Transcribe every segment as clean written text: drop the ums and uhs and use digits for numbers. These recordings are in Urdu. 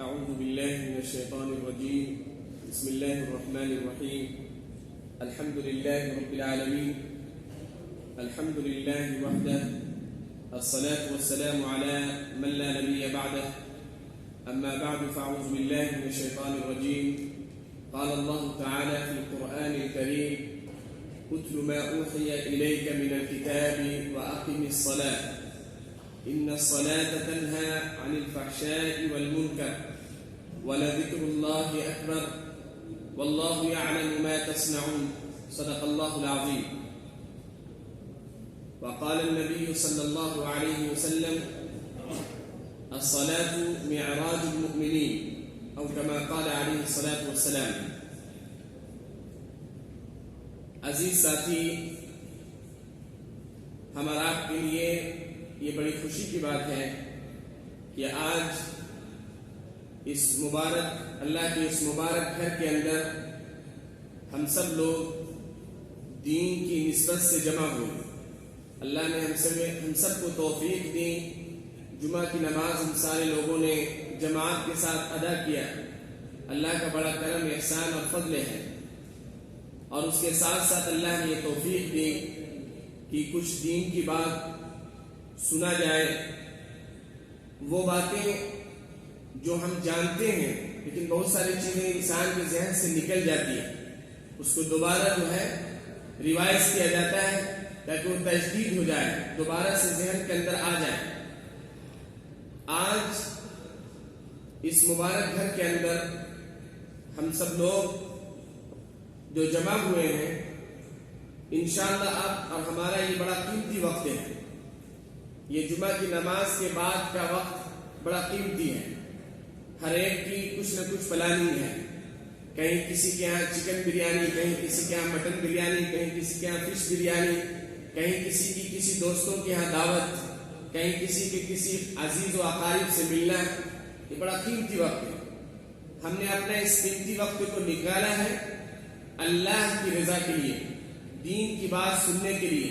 أعوذ بالله من الشيطان الرجيم. بسم الله الرحمن الرحيم. الحمد لله رب العالمين. الحمد لله وحده. الصلاة والسلام على من لا نبي بعده. أما بعد فأعوذ بالله من الشيطان الرجيم. قال الله تعالى في القرآن الكريم: اتل ما أوحي إليك من الكتاب وأقم الصلاة إن الصلاة تنهى عن الفحشاء والمنكر ولذكر الله أكبر والله يعلم ما تصنعون. صدق الله العظيم. وقال النبي صلى الله عليه وسلم: الصلاة معراج المؤمنين، أو كما قال عليه الصلاة والسلام. عزیز ساتھی، ہمارا آپ کے لیے یہ بڑی خوشی کی بات ہے کہ آج اس مبارک اللہ کے اس مبارک گھر کے اندر ہم سب لوگ دین کی نسبت سے جمع ہوئے. اللہ نے ہم سب کو توفیق دی. جمعہ کی نماز ہم سارے لوگوں نے جماعت کے ساتھ ادا کیا. اللہ کا بڑا کرم، احسان اور فضل ہے. اور اس کے ساتھ ساتھ اللہ نے یہ توفیق دی کہ کچھ دین کی بات سنا جائے. وہ باتیں جو ہم جانتے ہیں لیکن بہت ساری چیزیں انسان کے ذہن سے نکل جاتی ہیں، اس کو دوبارہ ریوائز کیا جاتا ہے تاکہ وہ تجدید ہو جائے، دوبارہ سے ذہن کے اندر آ جائے. آج اس مبارک گھر کے اندر ہم سب لوگ جو جمع ہوئے ہیں، انشاءاللہ اب اور ہمارا یہ بڑا قیمتی وقت ہے. یہ جمعہ کی نماز کے بعد کا وقت بڑا قیمتی ہے. ہر ایک کی کچھ نہ کچھ پلاننگ ہے. کہیں کسی کے ہاں چکن بریانی، کہیں کسی کے ہاں مٹن بریانی، کہیں کسی کے ہاں فش بریانی، کہیں کسی کی کسی دوستوں کے ہاں دعوت، کہیں کسی کے کسی عزیز و اقارب سے ملنا. یہ بڑا قیمتی وقت ہے. ہم نے اپنا اس قیمتی وقت کو نکالا ہے اللہ کی رضا کے لیے، دین کی بات سننے کے لیے.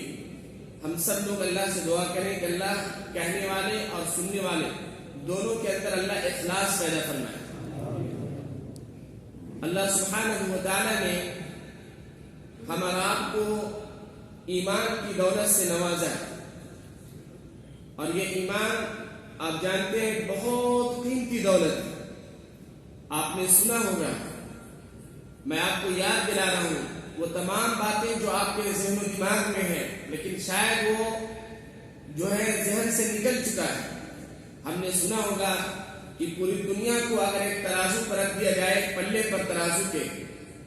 ہم سب لوگ اللہ سے دعا کریں کہ اللہ کہنے والے اور سننے والے دونوں کے اندر اللہ اخلاص پیدا فرمائے. اللہ سبحانہ و تعالی نے ہم اور آپ کو ایمان کی دولت سے نوازا ہے. اور یہ ایمان آپ جانتے ہیں بہت قیمتی دولت ہے. آپ نے سنا ہوگا، میں آپ کو یاد دلا رہا ہوں وہ تمام باتیں جو آپ کے ذہن و دماغ میں ہیں لیکن شاید وہ ذہن سے نکل چکا ہے. ہم نے سنا ہوگا کہ پوری دنیا کو اگر ایک ترازو پر رکھ دیا جائے، ایک پلے پر ترازو کے،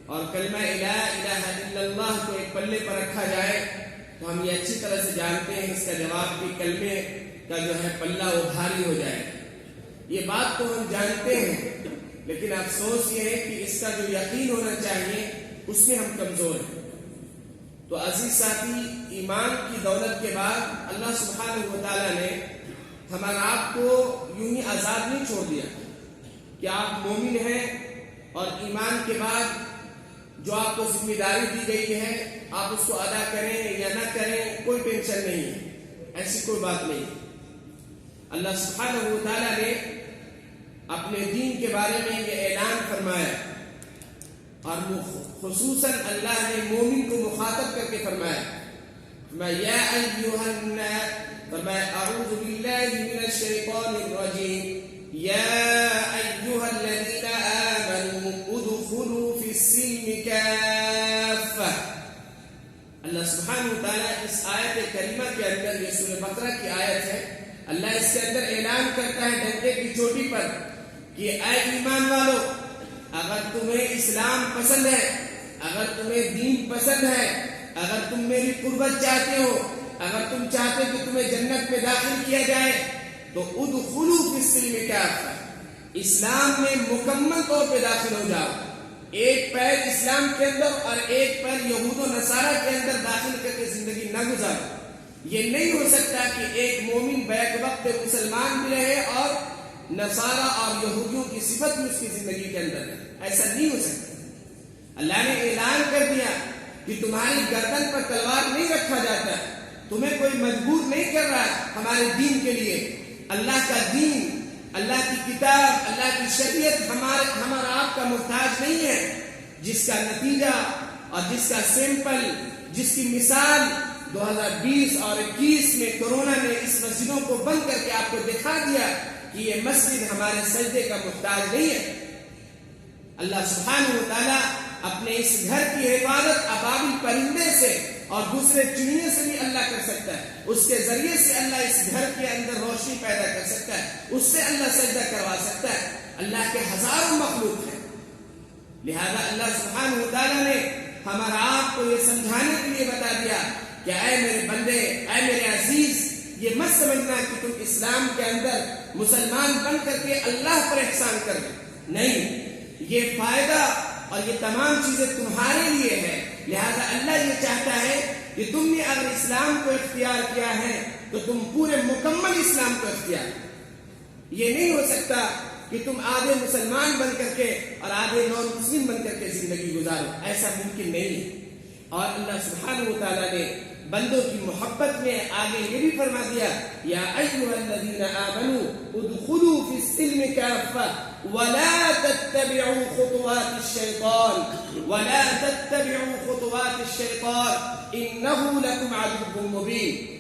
اور کلمہ لا الہ الا اللہ کو ایک پلے پر رکھا جائے، تو ہم یہ اچھی طرح سے جانتے ہیں اس کا جواب کہ کلمے کا پلہ وہ بھاری ہو جائے. یہ بات تو ہم جانتے ہیں لیکن افسوس یہ ہے کہ اس کا جو یقین ہونا چاہیے اس میں ہم کمزور ہیں. تو عزیز ساتھی، ایمان کی دولت کے بعد اللہ سبحانہ و تعالی نے ہمارا آپ کو یوں ہی آزاد نہیں چھوڑ دیا کہ آپ مومن ہیں اور ایمان کے بعد جو آپ کو ذمہ داری دی گئی ہے آپ اس کو ادا کریں یا نہ کریں، کوئی ٹینشن نہیں ہے. ایسی کوئی بات نہیں. اللہ سبحانہ و تعالی نے اپنے دین کے بارے میں یہ اعلان فرمایا، اور خصوصاً اللہ نے مومن کو مخاطب کر کے فرمایا. یا ایھا الناس، فرمایا اعوذ باللہ من الشیطان الرجیم، یا ایھا الذین آمنوا ادخلوا فی السلم کافہ. اللہ سبحانہ وتعالی اس آیت کریمہ کے اندر، یہ سورہ بقرہ کی آیت ہے، اللہ اس کے اندر اعلان کرتا ہے ڈنڈے کی چوٹی پر کہ اے ایمان والو، اگر تمہیں اسلام پسند ہے، اگر تمہیں دین پسند ہے، اگر تم میری قربت چاہتے ہو، اگر تم چاہتے کہ تمہیں جنت میں داخل کیا جائے، تو ادخلوا فی السلم کافہ، اسلام میں مکمل طور پہ داخل ہو جاؤ. ایک پیر اسلام کے اندر اور ایک پیر یہود و نصارہ کے اندر داخل کر کے زندگی نہ گزارو. یہ نہیں ہو سکتا کہ ایک مومن بیک وقت مسلمان بھی رہے اور نصارہ اور یہودیوں کی صفت بھی اس کی زندگی کے اندر ہے. ایسا نہیں ہو سکتا. اللہ نے اعلان کر دیا کہ تمہاری گردن پر تلوار نہیں رکھا جاتا، تمہیں کوئی مجبور نہیں کر رہا ہمارے دین کے لیے. اللہ کا دین اللہ کی کتاب، اللہ کی شریعت ہمارا آپ کا محتاج نہیں ہے، جس کا نتیجہ اور جس کا سیمپل، جس کی مثال 2020 اور 21 میں کورونا نے اس مسجدوں کو بند کر کے آپ کو دکھا دیا کہ یہ مسجد ہمارے سجدے کا محتاج نہیں ہے۔ اللہ سبحانہ و تعالیٰ اپنے اس گھر کی حفاظت ابابیل پرندے سے اور دوسرے چڑیے سے بھی اللہ کر سکتا ہے، اس کے ذریعے سے اللہ اس گھر کے اندر روشنی پیدا کر سکتا ہے، اس سے اللہ سجدہ کروا سکتا ہے۔ اللہ کے ہزاروں مخلوق ہیں، لہذا اللہ سبحانہ و تعالیٰ نے ہمارا آپ کو یہ سمجھانے کے لیے بتا دیا کہ اے میرے بندے، اے میرے عزیز، یہ مت سمجھنا کہ تم اسلام کے اندر مسلمان بن کر کے اللہ پر احسان کر دو، نہیں، یہ فائدہ اور یہ تمام چیزیں تمہارے لیے ہے۔ لہذا اللہ یہ چاہتا ہے کہ تم نے اگر اسلام کو اختیار کیا ہے تو تم پورے مکمل اسلام کو اختیار کرو۔ یہ نہیں ہو سکتا کہ تم آدھے مسلمان بن کر کے اور آدھے نان مسلم بن کر کے زندگی گزارو، ایسا ممکن نہیں ہے۔ اور اللہ سبحانہ و تعالیٰ نے بندوں کی محبت میں آگے یہ بھی فرما دیا، یا ایھا الذین آمنوا ادخلوا فی السلم کافۃ ولا تتبعوا خطوات الشیطان ولا تتبعوا خطوات الشیطان انہ لکم عدو مبین۔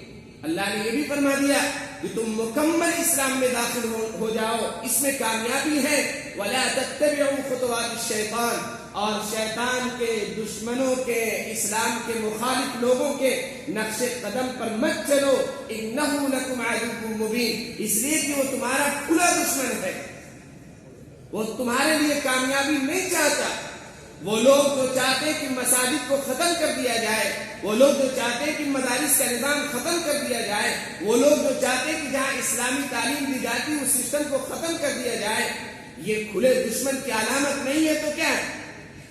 اللہ نے یہ بھی فرما دیا کہ تم مکمل اسلام میں داخل ہو جاؤ، اس میں کامیابی ہے۔ ولا تتبعوا خطوات الشیطان، اور شیطان کے دشمنوں کے، اسلام کے مخالف لوگوں کے نقش قدم پر مت چلو، انہ لکم عدو مبین، اس لیے کہ وہ تمہارا کھلا دشمن ہے، وہ تمہارے لیے کامیابی نہیں چاہتا۔ وہ لوگ جو چاہتے ہیں کہ مساجد کو ختم کر دیا جائے، وہ لوگ جو چاہتے ہیں کہ مدارس کا نظام ختم کر دیا جائے، وہ لوگ جو چاہتے ہیں کہ جہاں اسلامی تعلیم دی جاتی اس سسٹم کو ختم کر دیا جائے، یہ کھلے دشمن کی علامت نہیں ہے تو کیا ہے؟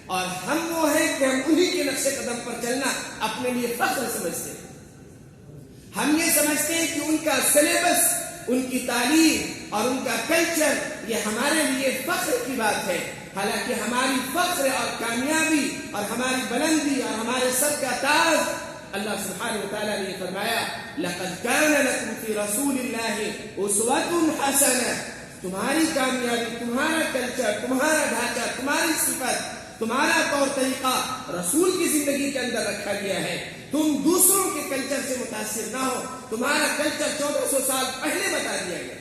اور ہم وہ ہیں کہ ہم انہی کے نقش قدم پر چلنا اپنے لیے فخر سمجھتے ہیں۔ ہم یہ سمجھتے ہیں کہ ان کا سلیبس، ان کی تعلیم اور ان کا کلچر یہ ہمارے لیے فخر کی بات ہے، حالانکہ ہماری فخر اور کامیابی اور ہماری بلندی اور ہمارے سر کا تاج، اللہ سبحانہ و تعالیٰ نے فرمایا لقد کان لکم فی رسول اللہ اسوۃ حسنہ، تمہاری کامیابی، تمہارا کلچر، تمہارا ڈھانچہ، تمہاری صفت، تمہارا طور طریقہ رسول کی زندگی کے اندر رکھا گیا ہے۔ تم دوسروں کے کلچر سے متاثر نہ ہو، تمہارا کلچر 1400 سال پہلے بتا دیا گیا۔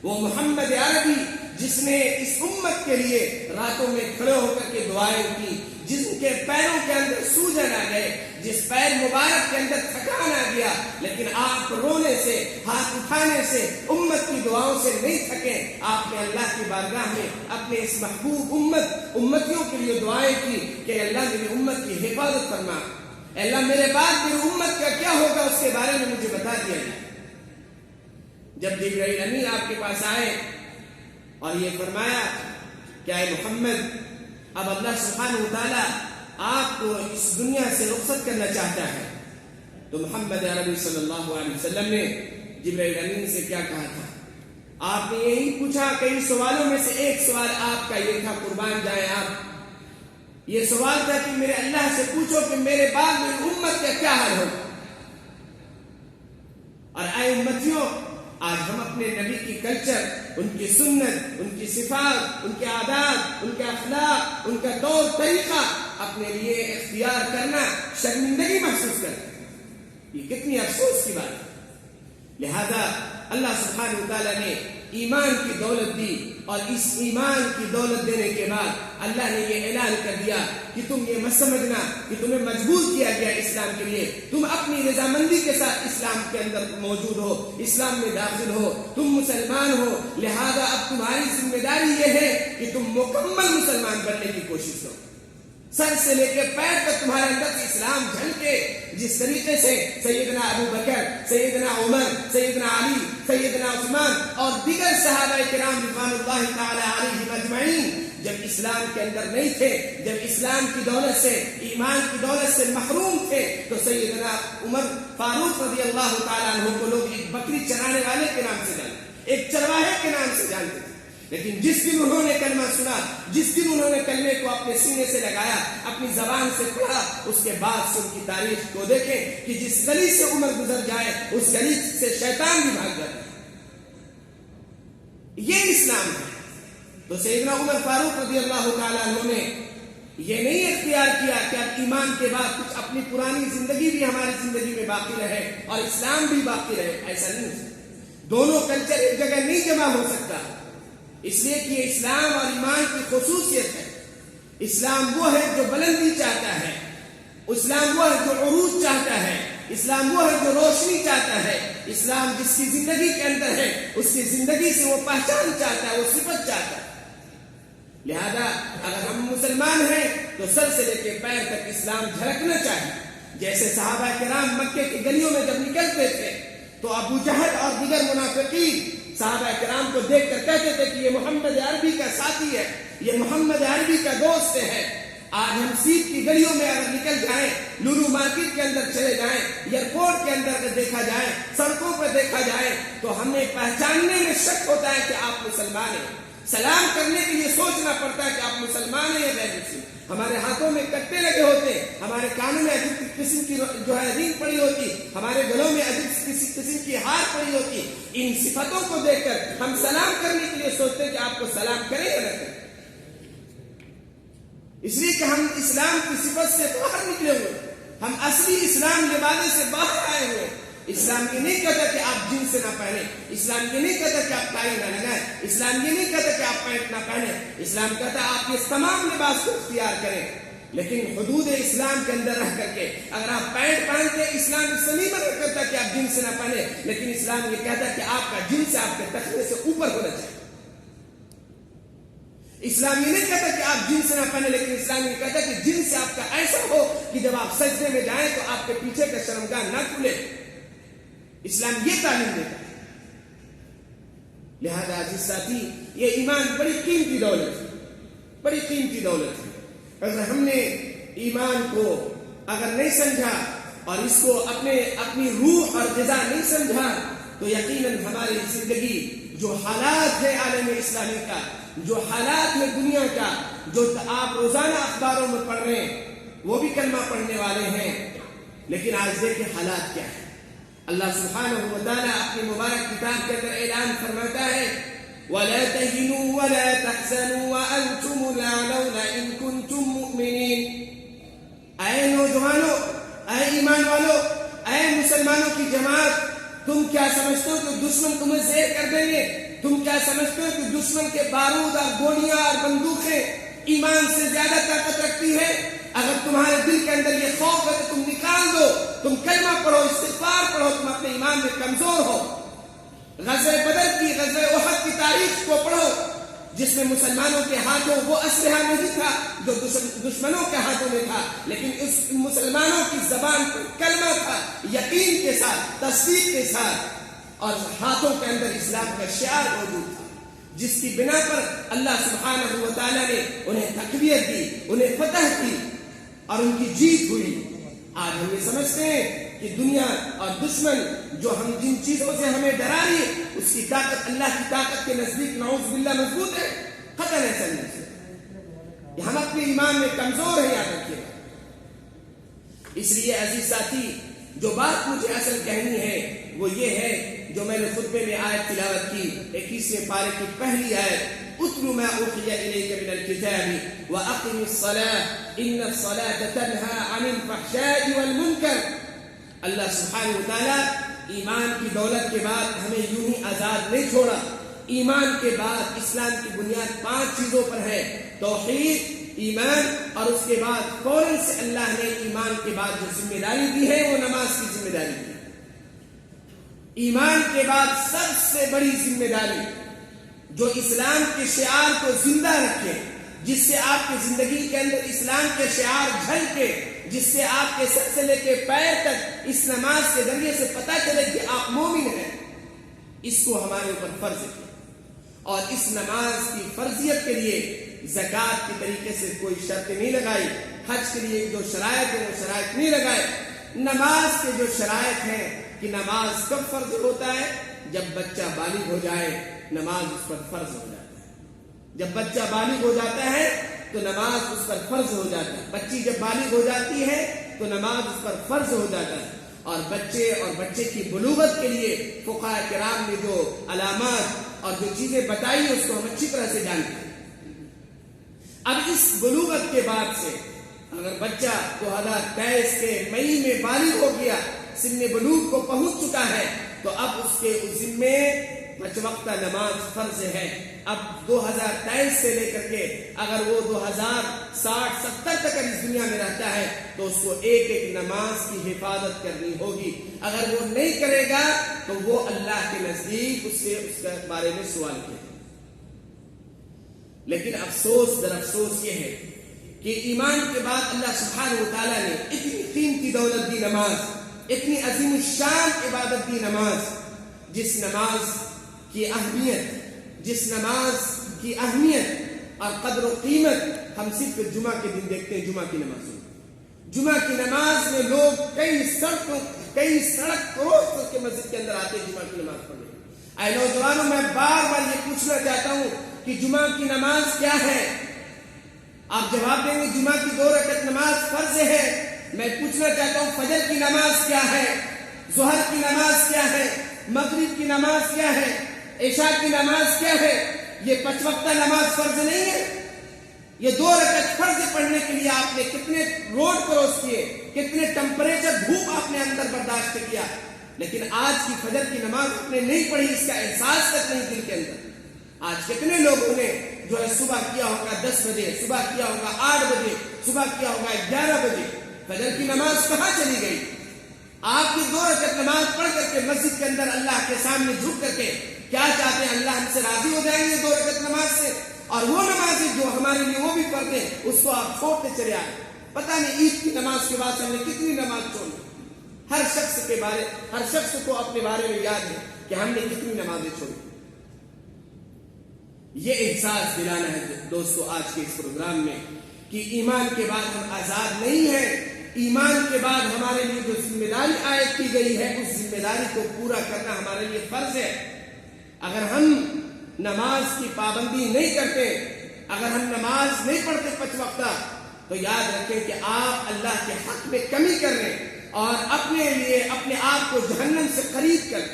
وہ محمد عربی جس نے اس امت کے لیے راتوں میں کھڑے ہو کر کے دعائیں کی، جس کے پیروں کے اندر سوجن آ گئے، جس پیر مبارک کے اندر تھکان آ گیا، لیکن آپ رونے سے، ہاتھ اٹھانے سے، امت کی دعاؤں سے نہیں تھکے۔ آپ نے اللہ کی بارگاہ میں اپنے اس محبوب امتیوں کے لیے دعائیں کی کہ اللہ میری امت کی حفاظت فرما، اللہ میرے بعد میری امت کا کیا ہوگا اس کے بارے میں مجھے بتا دیا جائے۔ جب جبرائیل امین آپ کے پاس آئے اور یہ فرمایا کہ اے محمد، اب اللہ سبحانہ و تعالیٰ آپ کو اس دنیا سے رخصت کرنا چاہتا ہے، تو محمد عربی صلی اللہ علیہ وسلم نے جبرائیل امین سے کیا کہا تھا؟ آپ نے یہی پوچھا، کئی سوالوں میں سے ایک سوال آپ کا یہ تھا، قربان جائیں آپ، یہ سوال تھا کہ میرے اللہ سے پوچھو کہ میرے بعد میری امت کا کیا حال ہوگا۔ اور اے امتیوں، آج ہم اپنے نبی کی کلچر، ان کی سنت، ان کی صفات، ان کے عادات، ان کے اخلاق، ان کا طور طریقہ اپنے لیے اختیار کرنا شرمندگی محسوس کرتے ہیں، یہ کتنی افسوس کی بات ہے۔ لہذا اللہ سبحانہ وتعالیٰ نے ایمان کی دولت دی، اور اس ایمان کی دولت دینے کے بعد اللہ نے یہ اعلان کر دیا کہ تم یہ مت سمجھنا کہ تمہیں مجبور کیا گیا اسلام کے لیے، تم اپنی رضامندی کے ساتھ اسلام کے اندر موجود ہو، اسلام میں داخل ہو، تم مسلمان ہو، لہذا اب تمہاری ذمہ داری یہ ہے کہ تم مکمل مسلمان بننے کی کوشش کرو، سر سے لے کے پیر تک تمہارے اندر اسلام جھلکے، جس طریقے سے سیدنا ابو بکر، سیدنا عمر، سیدنا علی، سیدنا عثمان اور دیگر صحابہ کرام رضوان اللہ تعالی علیہم اجمعین جب اسلام کے اندر نہیں تھے، جب اسلام کی دولت سے، ایمان کی دولت سے محروم تھے، تو سیدنا عمر فاروق رضی اللہ تعالیٰ عنہ کو لوگ ایک بکری چرانے والے کے نام سے جانتے، ایک چرواہے کے نام سے جانتے تھے، لیکن جس دن انہوں نے کلمہ سنا، جس دن انہوں نے کلمے کو اپنے سینے سے لگایا، اپنی زبان سے پڑھا، اس کے بعد سے ان کی تاریخ کو دیکھیں کہ جس گلی سے عمر گزر جائے اس گلی سے شیطان بھی بھاگ جاتا ہے۔ یہ اسلام ہے. تو سیدنا عمر فاروق رضی اللہ تعالیٰ عنہ نے یہ نہیں اختیار کیا کہ اب ایمان کے بعد کچھ اپنی پرانی زندگی بھی ہماری زندگی میں باقی رہے اور اسلام بھی باقی رہے. ایسا نہیں ہو سکتا. دونوں کلچر ایک جگہ نہیں جمع ہو سکتا، اس لیے کہ یہ اسلام اور ایمان کی خصوصیت ہے. اسلام وہ ہے جو بلندی چاہتا ہے، اسلام وہ ہے جو عروج چاہتا ہے، اسلام وہ ہے جو روشنی چاہتا ہے. اسلام جس کی زندگی کے اندر ہے اس کی زندگی سے وہ پہچان چاہتا ہے، وہ صفت چاہتا ہے. لہذا اگر ہم مسلمان ہیں تو سر سے لے کے پیر تک اسلام جھلکنا چاہیے. جیسے صحابہ کرام مکے کی گلیوں میں جب نکلتے تھے تو ابو جہل اور دیگر منافقین صحابہ کرام کو دیکھ کر کہتے تھے کہ یہ محمد عربی کا ساتھی ہے، یہ محمد عربی کا دوست ہے. آج ہم سیپ کی گلیوں میں اگر نکل جائیں، لولو مارکیٹ کے اندر چلے جائیں، ایئرپورٹ کے اندر اگر دیکھا جائے، سڑکوں پر دیکھا جائے تو ہمیں پہچاننے میں شک ہوتا ہے کہ آپ مسلمان ہیں. سلام کرنے کے لیے سوچنا پڑتا ہے کہ آپ مسلمان ہیں یا غیر مسلم. ہمارے ہاتھوں میں کٹے لگے ہوتے، ہمارے کانوں میں عجیب قسم کی رینگ پڑی ہوتی، ہمارے گلوں میں عجیب قسم کی ہار پڑی ہوتی. ان صفتوں کو دیکھ کر ہم سلام کرنے کے لیے سوچتے کہ آپ کو سلام کریں یا نہ کریں، اس لیے کہ ہم اسلام کی صفت سے باہر نکلے ہوئے، ہم اصلی اسلام لبادے سے باہر آئے ہوئے. اسلام یہ نہیں کہتا کہ آپ جنس نہ پہنیں، اسلام یہ نہیں کہتا کہ آپ ٹائی نہ لگائیں، اسلام یہ نہیں کہتا کہ آپ پینٹ نہ پہنیں. اسلام کہتا ہے آپ یہ تمام لباس کو اختیار کریں، لیکن حدود اسلام کے اندر رہ کر کے. اگر آپ پینٹ پہنتے اسلام اس سے نہیں منع کرتا کہ آپ جنس نہ پہنیں، لیکن اسلام یہ کہتا ہے کہ آپ کا جنس آپ کے تختے سے اوپر ہونا چاہیے. اسلام یہ نہیں کہتا کہ آپ جنس نہ پہنے، لیکن اسلام یہ کہتا ہے کہ جنس آپ کا ایسا ہو کہ جب آپ سجدے میں جائیں تو آپ کے پیچھے کا شرمگاہ نہ کھلے. اسلام یہ تعلیم دیتا ہے. لہذا عزیز ساتھی، یہ ایمان بڑی قیمتی دولت ہے، بڑی قیمتی دولت ہے. اگر ہم نے ایمان کو اگر نہیں سمجھا اور اس کو اپنی روح اور غذا نہیں سمجھا تو یقیناً ہماری زندگی، جو حالات ہے عالم اسلامی کا، جو حالات ہے دنیا کا، جو آپ روزانہ اخباروں میں پڑھ رہے ہیں، وہ بھی کلمہ پڑھنے والے ہیں، لیکن آج دیکھیں حالات کیا ہے. اللہ سبحانہ و تعالیٰ اپنی مبارک کتاب کے اندر اعلان فرماتا ہے وَلَا تَهِنُوا وَلَا تَحْزَنُوا وَأَنْتُمُ الْأَعْلَوْنَ إِن كُنتُم مُّؤْمِنِينَ. اے نوجوانوں، اے ایمان والو، اے مسلمانوں کی جماعت، تم کیا سمجھتے ہو کہ دشمن تمہیں زیر کر دیں گے؟ تم کیا سمجھتے ہو کہ دشمن کے بارود اور گولیاں اور بندوقیں ایمان سے زیادہ طاقت رکھتی ہے؟ اگر تمہارے دل کے اندر یہ خوف ہے تو تم نکال دو، تم کلمہ پڑھو، استغفار پڑھو، تم اپنے ایمان میں کمزور ہو. غزوہ بدر کی، غزوہ احد کی تاریخ کو پڑھو، جس میں مسلمانوں کے ہاتھوں وہ اسلحہ نہیں تھا جو دشمنوں کے ہاتھوں میں تھا، لیکن اس مسلمانوں کی زبان پر کلمہ تھا، یقین کے ساتھ، تصدیق کے ساتھ، اور ہاتھوں کے اندر اسلام کا شعار موجود تھا، جس کی بنا پر اللہ سبحانہ و تعالیٰ نے انہیں تقویت دی، انہیں فتح دی اور ان کی جیت ہوئی. آج ہم یہ سمجھتے ہیں کہ دنیا اور دشمن جو ہم جن چیزوں سے ہمیں ڈرا رہی ہے اس کی طاقت اللہ کی طاقت کے نزدیک نعوذ باللہ مضبوط ہے. قطع نہیں چلنے سے ہم اپنے ایمان میں کمزور ہیں، یاد رکھیے. اس لیے عزیز ساتھی، جو بات مجھے اصل کہنی ہے وہ یہ ہے جو میں نے خطبے میں آیت تلاوت کی، 21ویں پارے کی پہلی آیت، اتل ما اوحی الیک من الکتاب واقم الصلاة ان الصلاة تنہی عن الفحشاء والمنکر. اللہ سبحانہ وتعالی ایمان کی دولت کے بعد ہمیں یوں ہی آزاد نہیں چھوڑا. ایمان کے بعد اسلام کی بنیاد 5 چیزوں پر ہے: توحید، ایمان، اور اس کے بعد فوراً سے اللہ نے ایمان کے بعد جو ذمہ داری دی ہے وہ نماز کی ذمہ داری دی. ایمان کے بعد سب سے بڑی ذمہ داری جو اسلام کے شعار کو زندہ رکھے، جس سے آپ کی زندگی کے اندر اسلام کے شعار جھلکے، جس سے آپ کے سر سے لے کے پیر تک اس نماز کے ذریعے سے پتہ چلے کہ آپ مومن ہیں، اس کو ہمارے اوپر فرض کیا. اور اس نماز کی فرضیت کے لیے زکوٰۃ کے طریقے سے کوئی شرط نہیں لگائی، حج کے لیے جو شرائط ہیں وہ شرائط نہیں لگائے. نماز کے جو شرائط ہیں کہ نماز کب فرض ہوتا ہے؟ جب بچہ بالغ ہو جائے نماز اس پر فرض ہو جاتا ہے. جب بچہ بالغ ہو جاتا ہے تو نماز اس پر فرض ہو جاتا ہے. بچی جب بالغ ہو جاتی ہے تو نماز اس پر فرض ہو جاتا ہے. اور بچے کی بلوغت کے لیے فقہاء کرام نے جو علامات اور جو چیزیں بتائی اس کو ہم اچھی طرح سے جانتے ہیں۔ اب اس بلوغت کے بعد سے اگر بچہ 2023 کے مئی میں بالغ ہو گیا، سن بلوغ کو پہنچ چکا ہے، تو اب اس کے ذمے 5 وقتہ نماز فرض ہے۔ اب 2023 سے لے کر کے اگر وہ 2060-70 تک اس دنیا میں رہتا ہے تو اس کو ایک ایک نماز کی حفاظت کرنی ہوگی۔ اگر وہ نہیں کرے گا تو وہ اللہ کے نزدیک اس کے بارے میں سوال کیا۔ لیکن افسوس در افسوس یہ ہے کہ ایمان کے بعد اللہ سبحانہ و تعالیٰ نے اتنی قیمتی دولت دی نماز، اتنی عظیم الشان عبادت دی نماز، جس نماز کی اہمیت اور قدر و قیمت ہم صرف جمعہ کے دن دیکھتے ہیں۔ جمعہ کی نماز میں لوگ کئی سڑک کروس کر کے مسجد کے اندر آتے ہیں جمعہ کی نماز پڑھنے۔ اے نوجوانوں، میں بار بار یہ پوچھنا چاہتا ہوں کہ جمعہ کی نماز کیا ہے؟ آپ جواب دیں گے جمعہ کی 2 رکعت نماز فرض ہے۔ میں پوچھنا چاہتا ہوں فجر کی نماز کیا ہے؟ ظہر کی نماز کیا ہے؟ مغرب کی نماز کیا ہے؟ عشاء کی نماز کیا ہے؟ یہ 5 وقتہ نماز فرض نہیں ہے؟ یہ 2 رکعت فرض پڑھنے کے لیے آپ نے کتنے روڈ کراس کیے، کتنے ٹمپریچر دھوپ آپ نے اندر برداشت کیا، لیکن آج کی فجر کی نماز آپ نے نہیں پڑھی، اس کا احساس تک نہیں دل کے اندر۔ آج کتنے لوگوں نے جو ہے صبح کیا ہوگا 10 بجے، صبح کیا ہوگا 8 بجے، صبح کیا ہوگا 11 بجے، فجر کی نماز کہاں چلی گئی؟ آپ کی 2 رکعت نماز پڑھ کر کے مسجد کے اندر اللہ کے سامنے جھک کر کے کیا چاہتے ہیں؟ اللہ ہم سے راضی ہو جائیں گے 2 رکعت نماز سے، اور وہ نمازیں جو ہمارے لیے وہ بھی پڑھتے ہیں اس کو آپ چھوڑتے چلے آئے۔ پتہ نہیں عید کی نماز کے بعد ہم نے کتنی نماز چھوڑی۔ ہر شخص کو اپنے بارے میں یاد ہے کہ ہم نے کتنی نمازیں چھوڑی۔ یہ احساس دلانا ہے دوستو آج کے اس پروگرام میں کہ ایمان کے بعد ہم آزاد نہیں ہیں۔ ایمان کے بعد ہمارے لیے جو ذمہ داری عائد کی گئی ہے اس ذمہ داری کو پورا کرنا ہمارے لیے فرض ہے۔ اگر ہم نماز کی پابندی نہیں کرتے، اگر ہم نماز نہیں پڑھتے 5 وقتہ، تو یاد رکھیں کہ آپ اللہ کے حق میں کمی کر رہے ہیں اور اپنے لیے اپنے آپ کو جہنم سے خرید کر۔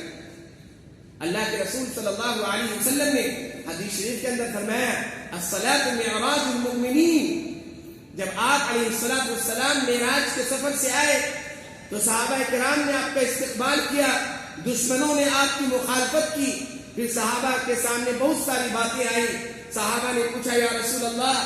اللہ کے رسول صلی اللہ علیہ وسلم نے حدیث شریف کے اندر فرمایا الصلاۃ معراج المؤمنین۔ جب آپ علیہ الصلوۃ والسلام معراج کے سفر سے آئے تو صحابہ کرام نے آپ کا استقبال کیا، دشمنوں نے آپ کی مخالفت کی، پھر صحابہ کے سامنے بہت ساری باتیں آئی۔ صحابہ نے پوچھا یا رسول اللہ،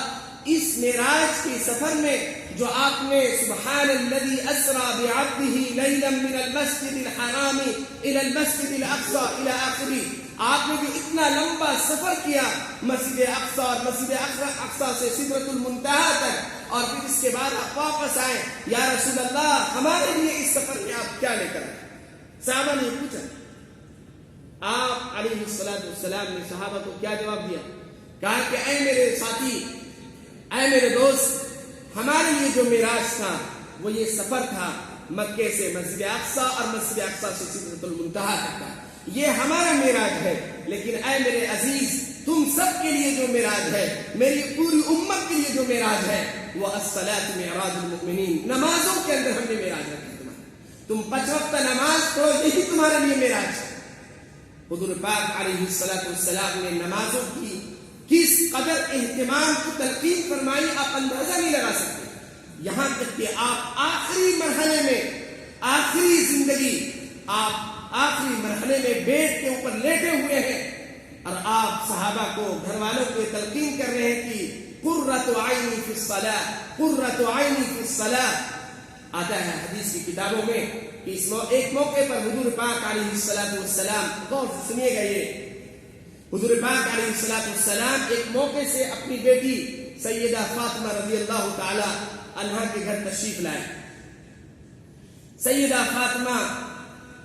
اس معراج کے سفر میں جو آپ نے سبحان الذی اسری بعبدہ لیلا من المسجد الحرام الى المسجد الاقصى الى آخری، آپ نے جو اتنا لمبا سفر کیا مسجد اقصی اور مسجد اقصی سے سدرۃ المنتہا تک، اور پھر اس کے بعد آپ واپس آئے، یا رسول اللہ ہمارے لیے اس سفر میں آپ کیا لے کر آئے؟ صحابہ نے پوچھا۔ آپ علیہ الصلوۃ والسلام نے صحابہ کو کیا جواب دیا؟ کہا کہ اے میرے ساتھی، اے میرے دوست، ہمارے لیے جو معراج تھا وہ یہ سفر تھا مکے سے مسجد اقصی اور مسجد اقصی سے سدرۃ المنتہا تک کا، یہ ہمارا معراج ہے۔ لیکن اے میرے عزیز، تم سب کے لیے جو معراج ہے، میری پوری امت کے لیے جو معراج ہے، وہ الصلاۃ معراج المؤمنین، نمازوں کے اندر ہم نے معراج رکھا۔ تم 5 وقتہ نماز پڑھو، یہی تمہارے لیے معراج ہے۔ حضور پاک علیہ الصلوۃ والسلام نے نمازوں کی کس قدر اہتمام کی تلقین فرمائی آپ اندازہ نہیں لگا سکتے۔ یہاں تک کہ آپ آخری مرحلے میں، آخری زندگی، آپ آخری مرحلے میں بیڈ کے اوپر لیٹے ہوئے ہیں اور آپ صحابہ کو، گھر والوں کو تلقین کر رہے ہیں کہ قرۃ عینی فی الصلاۃ، قرۃ عینی فی الصلاۃ۔ آتا ہے حدیث کی کتابوں میں کہ ایک موقع پر حضور پاک علیہ الصلوۃ والسلام، غور سے سنیے گا، یہ حضور پاک علیہ الصلوۃ والسلام ایک موقع سے اپنی بیٹی سیدہ فاطمہ رضی اللہ تعالی عنہا کے گھر تشریف لائے۔ سیدہ فاطمہ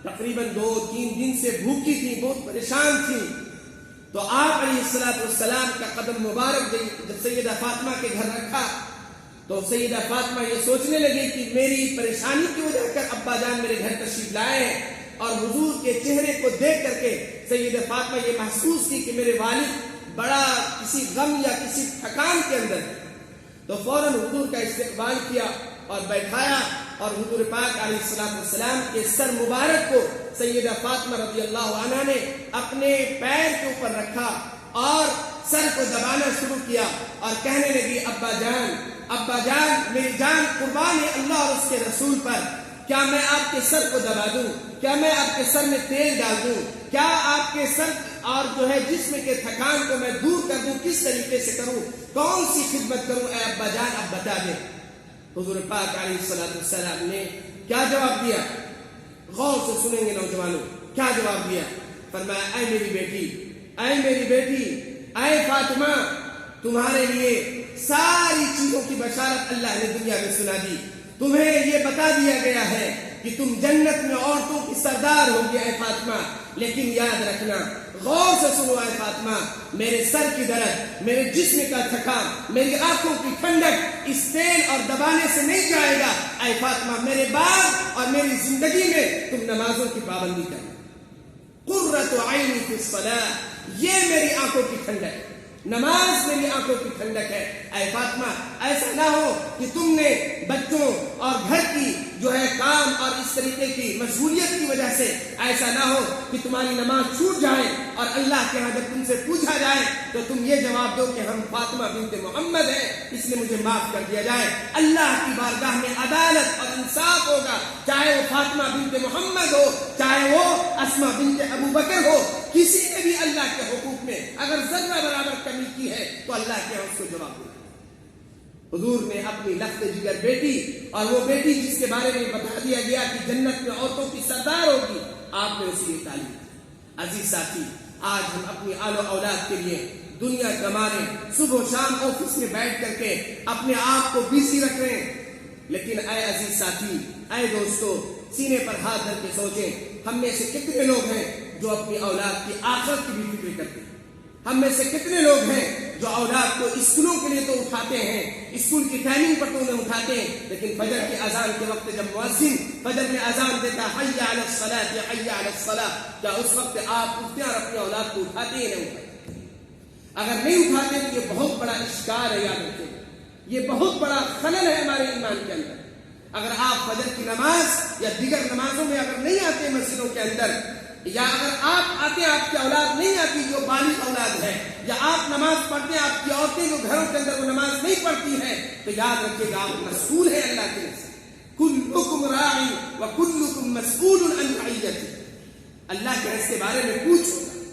تقریباً 2-3 دن سے بھوکی تھی، بہت پریشان تھی، تو آپ علیہ الصلوۃ والسلام کا قدم مبارک جب سیدہ فاطمہ کے گھر رکھا تو سیدہ فاطمہ یہ سوچنے لگی کہ میری پریشانی کی وجہ کر ابا جان میرے گھر تشریف لائے ہیں، اور حضور کے چہرے کو دیکھ کر کے سیدہ فاطمہ یہ محسوس کی کہ میرے والد بڑا کسی غم یا کسی تھکان کے اندر، تو فوراً حضور کا استقبال کیا اور بیٹھایا اور حضور پاک علیہ السلام کے سر مبارک کو سیدہ فاطمہ رضی اللہ عنہا نے اپنے پیر کے اوپر رکھا اور سر کو دبانا شروع کیا اور کہنے لگی ابا جان میری جان قربان ہے اللہ اور اس کے رسول پر، کیا میں آپ کے سر کو دبا دوں؟ کیا میں آپ کے سر میں تیل ڈال دوں؟ کیا آپ کے سر اور جو ہے جسم کے تھکان کو میں دور کر دوں؟ کس طریقے سے کروں؟ کون سی خدمت کروں؟ اے ابا جان آپ بتا دیں۔ حضور پاک علیہ السلام نے کیا جواب دیا؟ غور سے سنیں گے نوجوانوں، کیا جواب دیا؟ فرمایا اے میری بیٹی اے فاطمہ، تمہارے لیے ساری چیزوں کی بشارت اللہ نے دنیا میں سنا دی، تمہیں یہ بتا دیا گیا ہے کہ تم جنت میں عورتوں کی سردار ہوگی اے فاطمہ، لیکن یاد رکھنا، غور سے سنو اے فاطمہ، میرے سر کی درد، میرے جسم کا تھکان، میری آنکھوں کی ٹھنڈک اس تیل اور دبانے سے نہیں جائے گا اے فاطمہ، میرے بعد اور میری زندگی میں تم نمازوں کی پابندی کرنا۔ قرۃ عینی فی الصلاۃ، یہ میری آنکھوں کی ٹھنڈک، نماز میری آنکھوں کی ٹھنڈک ہے اے فاطمہ۔ ایسا نہ ہو کہ تم نے بچوں اور گھر کی جو ہے کام اور اس طریقے کی مشغولیت کی وجہ سے ایسا نہ ہو کہ تمہاری نماز چھوٹ جائے اور اللہ کے ہاں جب تم سے پوچھا جائے تو تم یہ جواب دو کہ ہم فاطمہ بنت محمد ہیں، اس لیے مجھے معاف کر دیا جائے۔ اللہ کی بارگاہ میں عدالت اور انصاف ہوگا، چاہے وہ فاطمہ بنت محمد ہو، چاہے وہ اسماء بنت ابو بکر ہو، کسی نے بھی اللہ کے حقوق میں اگر ذرہ برابر کمی کی ہے تو اللہ کے ہاں اس کو جواب دے۔ حضور نے اپنی لخت جگر بیٹی، اور وہ بیٹی جس کے بارے میں بتا دیا گیا کہ جنت میں عورتوں کی سردار ہوگی، آپ نے اسی لیے تعلیم دی۔ عزیز ساتھی، آج ہم اپنی آل و اولاد کے لیے دنیا کمانے، صبح و شام آفس میں بیٹھ کر کے اپنے آپ کو بیزی رکھ رہے ہیں، لیکن اے عزیز ساتھی، اے دوستو، سینے پر ہاتھ رکھ کے سوچیں، ہم میں سے کتنے لوگ ہیں جو اپنی اولاد کی آخرت کی بھی فکر کرتے ہیں؟ ہم میں سے کتنے لوگ ہیں جو اولاد کو اسکولوں کے لیے تو اٹھاتے ہیں، اسکول کی ٹائمنگ پر تو انہیں اٹھاتے ہیں، لیکن فجر کی اذان کے وقت جب مؤذن فجر میں اذان دیتا حی علی الصلاۃ حی علی الصلاۃ، کیا اس وقت آپ اٹھتے اور اپنی اولاد کو اٹھاتے ہیں؟ نہیں اٹھاتے؟ اگر نہیں اٹھاتے تو یہ بہت بڑا اشکال ہے، یاد رکھیں، یہ بہت بڑا خلل ہے ہمارے ایمان کے اندر۔ اگر آپ فجر کی نماز یا دیگر نمازوں میں اگر نہیں آتے مسجدوں کے اندر، یا اگر آپ آتے ہیں آپ کی اولاد نہیں آتی جو بالغ اولاد ہے، یا آپ نماز پڑھتے ہیں آپ کی عورتیں جو گھروں کے اندر وہ نماز نہیں پڑھتی ہیں، تو یاد رکھیے گا آپ مسئول ہیں اللہ کے نزد۔ کلکم راع وکلکم مسئول عن رعیتہ، اللہ کے اس کے بارے میں پوچھو گا۔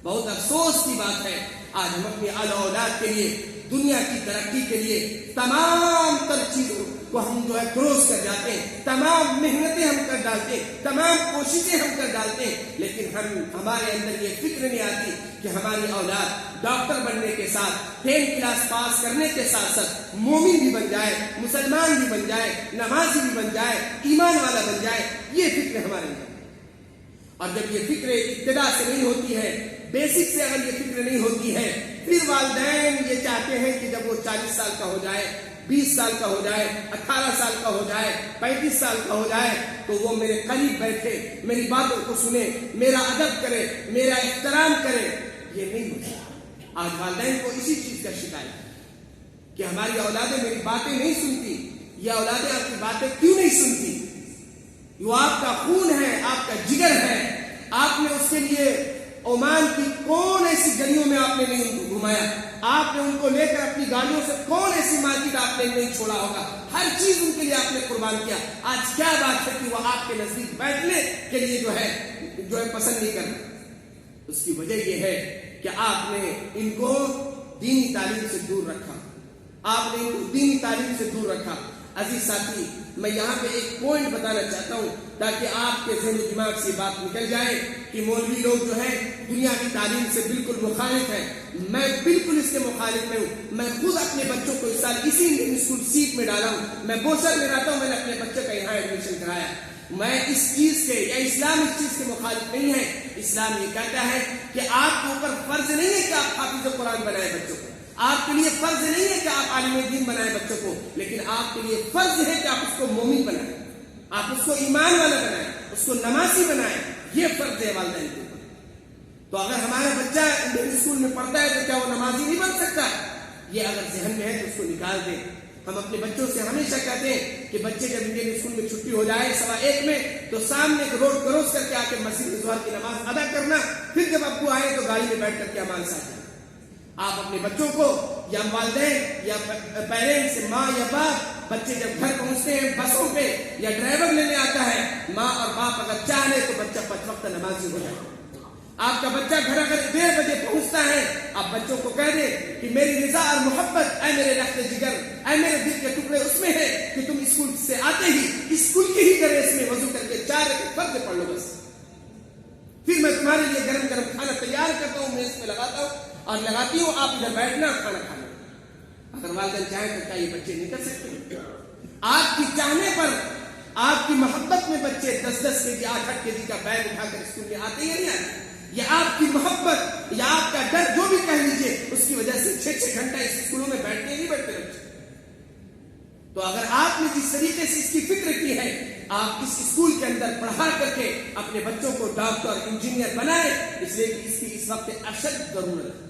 بہت افسوس کی بات ہے، آج ہم اپنی اعلی اولاد کے لیے، دنیا کی ترقی کے لیے تمام تر چیزوں کو ہم جو ہے کروس کر جاتے ہیں، تمام محنتیں ہم کر ڈالتے ہیں، تمام کوششیں ہم کر ڈالتے ہیں، لیکن ہمارے اندر یہ فکر نہیں آتی کہ ہماری اولاد ڈاکٹر بننے کے ساتھ 10 کلاس پاس کرنے کے ساتھ ساتھ مومن بھی بن جائے، مسلمان بھی بن جائے، نمازی بھی بن جائے، ایمان والا بن جائے۔ یہ فکر ہمارے اندر، اور جب یہ فکر ابتدا سے نہیں ہوتی ہے، بیسک سے اگر یہ فکر نہیں ہوتی ہے، پھر والدین یہ چاہتے ہیں کہ جب وہ 40 سال کا ہو جائے، 20 سال کا ہو جائے، 18 سال کا ہو جائے، 35 سال کا ہو جائے تو وہ میرے قریب بیٹھے، میری باتوں کو سنے، میرا ادب کرے، میرا احترام کرے۔ یہ نہیں ہوتا۔ آج والدین کو اسی چیز کا شکایت ہے کہ ہماری اولادیں میری باتیں نہیں سنتی۔ یہ اولادیں آپ کی باتیں کیوں نہیں سنتی؟ وہ آپ کا خون ہے، آپ کا جگر ہے، آپ نے اس کے لیے عمان کی کون ایسی گلیوں میں آپ نے نہیں ان کو گھمایا، آپ نے ان کو لے کر اپنی گاڑیوں سے کون ایسی مارکیٹ آپ نے نہیں چھوڑا ہوگا، ہر چیز ان کے لیے آپ نے قربان کیا۔ آج کیا بات ہے کہ وہ آپ کے نزدیک بیٹھنے کے لیے جو ہے پسند نہیں کرنا؟ اس کی وجہ یہ ہے کہ آپ نے ان کو دینی تعلیم سے دور رکھا، آپ نے ان کو دینی تعلیم سے دور رکھا۔ عزیز ساتھی، میں یہاں پہ ایک پوائنٹ بتانا چاہتا ہوں تاکہ آپ کے ذہن و دماغ سے بات نکل جائے کہ مولوی لوگ جو ہیں دنیا کی تعلیم سے بالکل مخالف ہیں۔ میں بالکل اس کے مخالف میں ہوں۔ میں خود اپنے بچوں کو اس سال اسی اسکول سیٹ میں ڈالا ہوں، میں بوشہر میں رہتا ہوں، میں نے اپنے بچے کا یہاں ایڈمیشن کرایا۔ میں اس چیز کے یا اسلام اس چیز کے مخالف نہیں ہے۔ اسلام یہ کہتا ہے کہ آپ کے اوپر فرض نہیں ہے کہ آپ حافظ قرآن بنائیں بچوں کو، آپ کے لیے فرض نہیں ہے کہ آپ عالم دین بنائیں بچوں کو، لیکن آپ کے لیے فرض ہے کہ آپ اس کو مومن بنائیں، آپ اس کو ایمان والا بنائیں، اس کو نمازی بنائیں۔ یہ فرض ہے والدین کے اوپر۔ تو اگر ہمارا بچہ انڈین اسکول میں پڑھتا ہے تو کیا وہ نمازی نہیں بن سکتا؟ یہ اگر ذہن میں ہے تو اس کو نکال دیں۔ ہم اپنے بچوں سے ہمیشہ کہتے ہیں کہ بچے جب انڈین اسکول میں چھٹی ہو جائے 1:15 میں تو سامنے روڈ کراس کر کے آ کے مسجد ظہر کی نماز ادا کرنا، پھر جب ابو آئے تو گاڑی میں بیٹھ کر کے امان ساتھ جائیں۔ آپ اپنے بچوں کو یا والدین یا پیرنٹس، ماں یا باپ، بچے جب گھر پہنچتے ہیں بسوں پہ یا ڈرائیور لینے آتا ہے، ماں اور باپ اگر چاہ لے تو بچہ 5 وقت نمازی ہو جائے۔ آپ کا بچہ گھر اگر 1:30 بجے پہنچتا ہے، آپ بچوں کو کہہ دیں کہ میری رضا اور محبت، اے میرے رخت جگر، اے میرے دل کے ٹکڑے اس میں ہے کہ تم اسکول سے آتے ہی اسکول کی ہی ڈریس میں وضو کر کے 4 رکعت فرض پڑھ لو بس، پھر میں تمہارے لیے گرم گرم کھانا تیار کرتا ہوں، میز پہ لگاتا ہوں اور لگاتی ہوں، آپ ادھر بیٹھنا کھانا کھانا۔ اگر والدین چاہیں تو کیا یہ بچے نہیں کر سکتے؟ آپ کی چاہنے پر، آپ کی محبت میں بچے 10-10 کے جی 8-8 کے جی کا بیگ اٹھا کر اسکول میں آتے یا نہیں آتے؟ یا آپ کی محبت یا آپ کا ڈر جو بھی کہہ لیجیے، اس کی وجہ سے 6-6 گھنٹہ اس اسکولوں میں بیٹھتے نہیں بیٹھتے بچے۔ تو اگر آپ نے جس طریقے سے اس کی فکر کی ہے، آپ اس اسکول کے اندر پڑھا کر کے اپنے بچوں کو ڈاکٹر انجینئر بنائے، اس لیے کہ اس کی اس وقت اشد ضرورت۔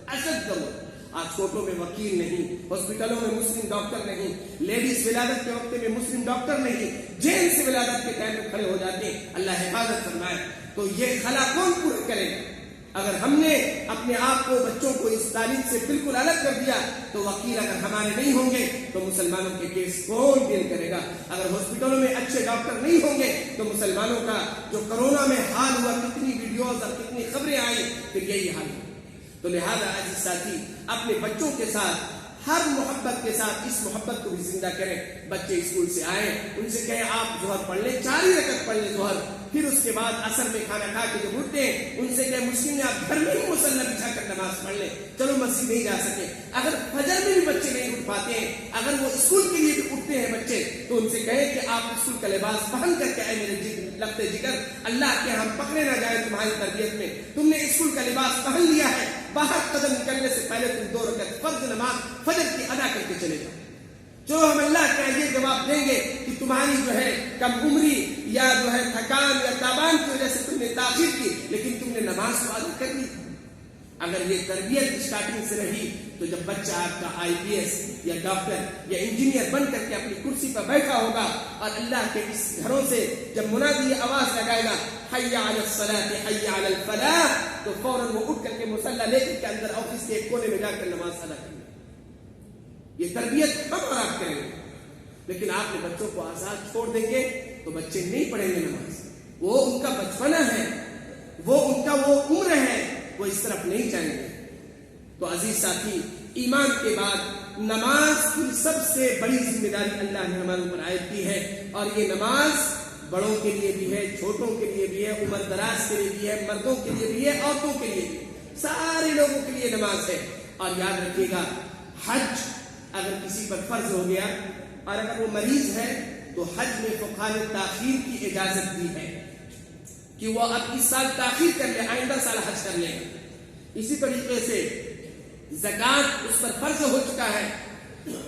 آج کوٹوں میں وکیل نہیں، ہاسپٹلوں میں مسلم ڈاکٹر نہیں، لیڈیز ولادت کے وقت میں مسلم ڈاکٹر نہیں، جیل سے ولادت کے ٹائم میں کھڑے ہو جاتے ہیں۔ اللہ حفاظت فرمائے۔ تو یہ خلا کون پورا کرے گا؟ اگر ہم نے اپنے آپ کو، بچوں کو اس تعلیم سے بالکل الگ کر دیا تو وکیل اگر ہمارے نہیں ہوں گے تو مسلمانوں کے کیس کون ڈیل کرے گا؟ اگر ہاسپٹلوں میں اچھے ڈاکٹر نہیں ہوں گے تو مسلمانوں کا جو کرونا میں حال ہوا، کتنی ویڈیوز اور کتنی خبریں آئی، پھر یہی حال ہے۔ تو لہذا عزیز ساتھی، اپنے بچوں کے ساتھ ہر محبت کے ساتھ اس محبت کو بھی زندہ کریں۔ بچے اسکول سے آئیں، ان سے کہیں آپ ظہر پڑھ لیں، 4 ہی رکعت پڑھ لیں ظہر، پھر اس کے بعد عصر میں کھانا کھا کے جب اٹھتے ہیں ان سے کہیں مشکل میں آپ گھر میں ہی مصلی بچھا کر نماز پڑھ لیں، چلو مسجد نہیں جا سکے۔ اگر فجر میں بھی بچے نہیں اٹھ پاتے ہیں، اگر وہ اسکول کے لیے بھی اٹھتے ہیں بچے، تو ان سے کہیں کہ آپ اسکول کا لباس پہن کر کے آئے میرے لگتے جگر، اللہ کے ہم پکڑے نہ جائیں تمہاری تربیت میں، تم نے اسکول کا لباس پہن لیا ہے، باہر قدم نکلنے سے پہلے تم 2 رکعت فرض نماز فجر کی ادا کر کے چلے جاؤ۔ چلو ہم اللہ کا یہ جواب دیں گے کہ تمہاری جو ہے کم عمری یا جو ہے تھکان یا تابان کی وجہ سے تم نے تاخیر کی، لیکن تم نے نماز کو ادا کر لی۔ اگر یہ تربیت اسٹارٹنگ سے رہی تو جب بچہ آپ کا IPS یا ڈاکٹر یا انجینئر بن کر کے اپنی کرسی پر بیٹھا ہوگا اور اللہ کے اس گھروں سے جب منادی یہ آواز لگائے گا حی علی الصلاۃ حی علی الفلاح، تو فوراً وہ اٹھ کر کے مصلی لے کر کے اندر آفس کے ایک کونے میں جا کر نماز ادا کرے۔ یہ تربیت ہم اور آپ کریں گے، لیکن آپ نے بچوں کو آزاد چھوڑ دیں گے تو بچے نہیں پڑھیں گے نماز۔ وہ ان کا بچپنا ہے، وہ ان کا وہ عمر ہے، وہ اس طرف نہیں جائیں گے۔ تو عزیز ساتھی، ایمان کے بعد نماز کی سب سے بڑی ذمہ داری اللہ نے ہمارے اوپر عائد کی ہے، اور یہ نماز بڑوں کے لیے بھی ہے، چھوٹوں کے لیے بھی ہے، عمر دراز کے لیے بھی ہے، مردوں کے لیے بھی ہے، عورتوں کے لیے بھی ہے، سارے لوگوں کے لیے نماز ہے۔ اور یاد رکھیے گا، حج اگر کسی پر فرض ہو گیا اور اگر وہ مریض ہے تو حج میں فقہاء نے تاخیر کی اجازت دی ہے کہ وہ اب اس سال تاخیر کر لے، آئندہ سال حج کر لے۔ اسی طریقے سے زکوٰۃ اس پر فرض ہو چکا ہے،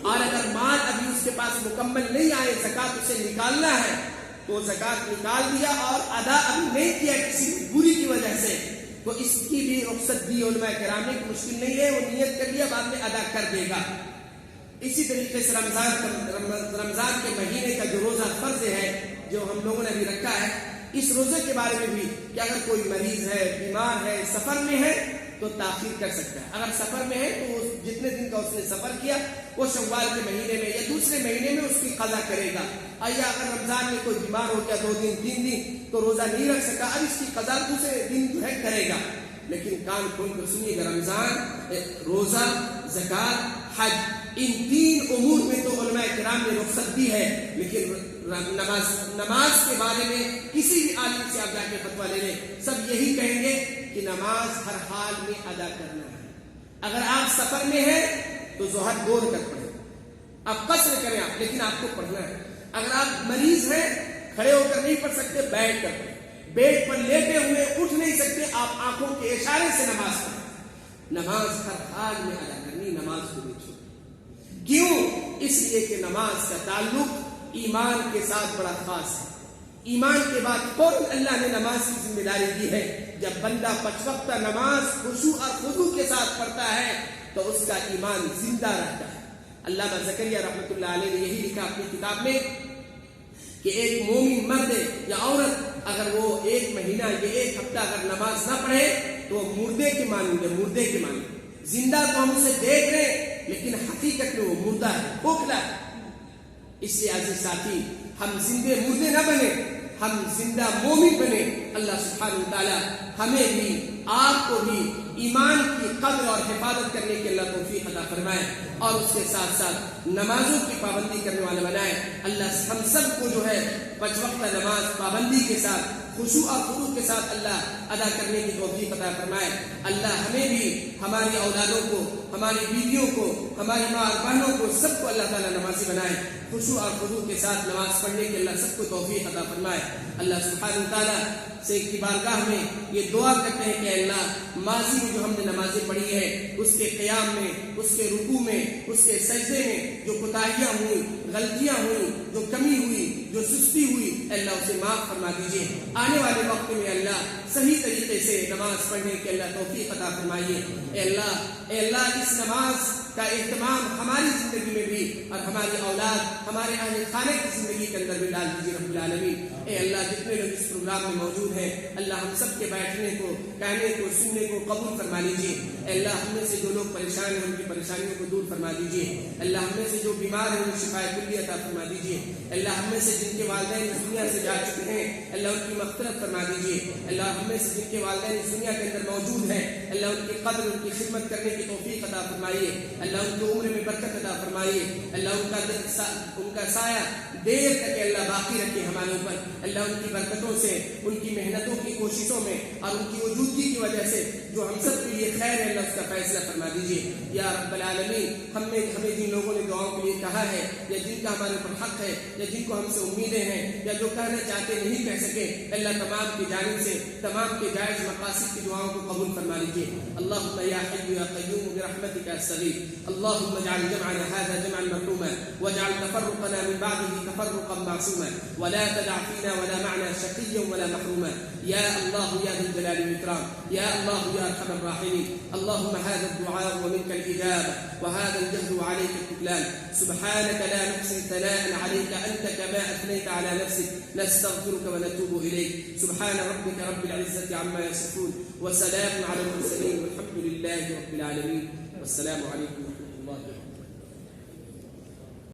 اور اگر مال ابھی اس کے پاس مکمل نہیں آئے، زکوٰۃ اسے نکالنا ہے تو زکوٰۃ نکال دیا اور ادا ابھی نہیں کیا کسی مجبوری کی وجہ سے، تو اس کی بھی رخصت دی علماء کرام نے، مشکل نہیں ہے، وہ نیت کر لیا، بعد میں ادا کر دے گا۔ اسی طریقے سے رمضان کے مہینے کا جو روزہ فرض ہے جو ہم لوگوں نے ابھی رکھا ہے، اس روزے کے بارے میں بھی کہ اگر کوئی مریض ہے، بیمار ہے، سفر میں ہے تو تاخیر کر سکتا ہے۔ اگر سفر میں ہے تو جتنے دن کا اس نے سفر کیا وہ شوال کے مہینے میں یا دوسرے مہینے میں اس کی قضا کرے گا، یا اگر رمضان میں کوئی بیمار ہو گیا 2 دن 3 دن تو روزہ نہیں رکھ سکا، اب اس کی قضا دوسرے دن جو ہے کرے گا۔ لیکن کان کھول کر سنیے گا، رمضان، روزہ، زکوٰۃ، حج، ان 3 امور میں تو علماء کرام نے رخصت دی ہے، لیکن نماز کے بارے میں کسی بھی عالم سے آپ جا کے فتویٰ لے لیں، سب یہی کہیں گے کہ نماز ہر حال میں ادا کرنا ہے۔ اگر آپ سفر میں ہیں تو ظہر 2 رکعت پڑھیں، آپ قصر کریں آپ، لیکن آپ کو پڑھنا ہے۔ اگر آپ مریض ہیں، کھڑے ہو کر نہیں پڑھ سکتے، بیٹھ کر پڑھیں، بیڈ پر لیٹے ہوئے اٹھ نہیں سکتے، آپ آنکھوں کے اشارے سے نماز پڑھیں۔ نماز ہر حال میں ادا کرنی، نماز کو نہیں چھوڑنی۔ کیوں؟ اس لیے کہ نماز کا تعلق ایمان کے ساتھ بڑا خاص ہے۔ ایمان کے بعد فوراً اللہ نے نماز کی ذمہ داری دی ہے۔ جب بندہ 5 وقت نماز خشوع اور خضوع کے ساتھ پڑھتا ہے تو اس کا ایمان زندہ رہتا ہے، علامہ زکریا رحمۃ اللہ علیہ نے یہی لکھا اپنی کتاب میں کہ ایک مومن مرد یا عورت اگر وہ 1 مہینہ یا 1 ہفتہ اگر نماز نہ پڑھے تو وہ مردے کے مانیں گے، مردے کے مانیں گے۔ زندہ تو ہم اسے دیکھ رہے ہیں لیکن حقیقت میں وہ مردہ ہے، کھوکھلا ہے۔ اس لیے عزیز ساتھی، ہم زندے مردے نہ بنے، ہم زندہ مومن بنے۔ اللہ سبحانہ وتعالی ہمیں بھی آپ کو بھی ایمان کی قدر اور حفاظت کرنے کی اللہ توفیق عطا فرمائے، اور اس کے ساتھ ساتھ نمازوں کی پابندی کرنے والے بنائے۔ اللہ ہم سب کو جو ہے 5 وقت نماز پابندی کے ساتھ، خشوع اور خضوع کے ساتھ اللہ ادا کرنے کی توفیق عطا فرمائے۔ اللہ ہمیں بھی، ہماری اولادوں کو، ہماری بیویوں کو، ہماری ماں اور بہنوں کو، سب کو اللہ تعالیٰ نمازی بنائے۔ خشوع اور خضوع کے ساتھ نماز پڑھنے کی اللہ سب کو توفیق عطا فرمائے۔ اللہ سبحانہ وتعالیٰ سے کی بارگاہ میں یہ دعا کرتے ہیں کہ اللہ ماضی میں جو ہم نے نمازیں پڑھی ہے، اس کے قیام میں، اس کے رکوع میں، اس کے سجدے میں جو کوتاہیاں ہوئی، غلطیاں ہوئی، جو کمی ہوئی، جو سستی ہوئی، اللہ اسے معاف فرما دیجیے۔ آنے والے وقت میں اللہ صحیح طریقے سے نماز پڑھنے کے اللہ توفیق عطا فرمائیے۔ اے اللہ اس نماز کا اہتمام ہماری زندگی میں بھی اور ہماری اولاد، ہمارے اہل خانے کی زندگی کے اندر بھی ڈال دیجیے رب العالمین۔ اے اللہ جتنے لوگ اس پروگرام میں موجود ہیں، اللہ ہم سب کے بیٹھنے کو، کہنے کو، سننے کو قبول فرما لیجیے۔ اے اللہ ہم میں سے جو لوگ پریشان ہیں ان کی پریشانیوں کو دور فرما دیجیے۔ اللہ ہم میں سے جو بیمار ہیں ان شفائے کلی عطا فرما دیجیے۔ اللہ ہم میں سے جن کے والدین اس دنیا سے جا چکے ہیں، اللہ ان کی مغفرت فرما دیجیے۔ اللہ ہم میں سے جن کے والدین اس دنیا کے اندر موجود ہیں، اللہ ان کی قدر، ان کی خدمت کرنے کی توفیق عطا فرمائیے۔ اللہ ان کی عمر میں برکت عطا فرمائیے۔ اللہ ان کا سایہ دیر تک اللہ باقی رکھے ہمارے اوپر۔ اللہ ان کی برکتوں سے، ان کی محنتوں کی کوششوں میں اور ان کی وجودگی کی وجہ سے جو ہم سب کے لیے خیر ہے، اللہ اس کا فیصلہ فرما دیجیے یا رب العالمین۔ ہمیں جن لوگوں نے دعاؤں کے لیے کہا ہے یا جن کا ہمارے اوپر حق ہے یا جن کو ہم سے امیدیں ہیں یا جو کہنا چاہتے نہیں کہہ سکے، اللہ تمام کی جانب سے تمام کے جائز مقاصد کی دعاؤں کو قبول فرما لیجیے۔ اللہم یا حی یا قیوم برحمتک استغیث، اللہم اجعل جمعنا هذا جمعا مرحوما واجعل تفرقنا من بعده تفرقا معصوما ولا تدع فينا ولا معنا شقيا ولا محروما يا الله يا ذا الجلال والإكرام يا الله يا أرحم الراحمين۔ اللهم هذا الدعاء ومنك الإجابة وهذا الجهد وعليك التكلان، سبحانك لا نحصي ثناء عليك أنت كما أثنيت على نفسك، نستغفرك ونتوب إليك، سبحان ربك رب العزة عما يصفون وسلام على المرسلين والحمد لله رب العالمين، والسلام عليكم